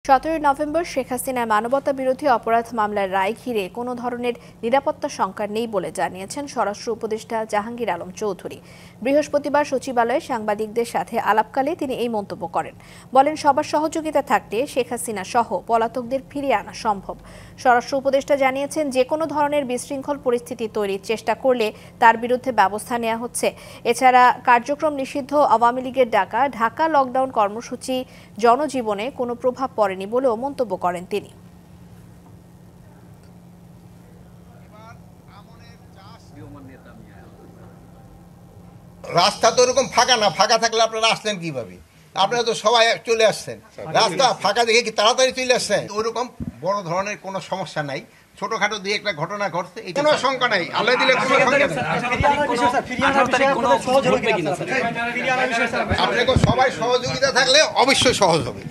17 November Sheikh হাসিনার মানবতা বিরোধী অপরাধ মামলার রায় ঘিরে কোনো ধরনের নিরাপত্তা শঙ্কা নেই বলে জানিয়েছেন স্বরাষ্ট্র উপদেষ্টা জাহাঙ্গীর আলম চৌধুরী। বৃহস্পতিবার সচিবালয়ে সাংবাদিকদের সাথে আলাপকালে তিনি এই মন্তব্য করেন। বলেন, সবার সহযোগিতা থাকলে শেখ হাসিনা সহ পলাতকদের ফিরিয়ে আনা সম্ভব। স্বরাষ্ট্র উপদেষ্টা জানিয়েছেন, যে কোনো ধরনের বিশৃঙ্খল পরিস্থিতি তৈরির চেষ্টা করলে তার বিরুদ্ধে ব্যবস্থা নেওয়া হচ্ছে। এছাড়া কার্যক্রম নিষিদ্ধ আওয়ামী লীগের ডাকা ঢাকা লকডাউন কর্মসূচি জনজীবনে কোনো প্রভাব পড়েনি বলেও মন্তব্য করেন তিনি। রাস্তা তো এরকম ফাঁকা না, ফাঁকা থাকলে আপনারা আসলেন কিভাবে? আপনারা তো সবাই চলে আসছেন, রাস্তা ফাঁকা দেখে কি তাড়াতাড়ি চলে আসছেন? ওরকম বড় ধরনের কোনো সমস্যা নাই, ছোটখাটো দিয়ে একটা ঘটনা ঘটছে, কোনো শঙ্কা নাই। আল্লাহ দিলে কোনো শঙ্কা নেই। আপনাকে সবাই সহযোগিতা থাকলে অবশ্যই সহজ হবে।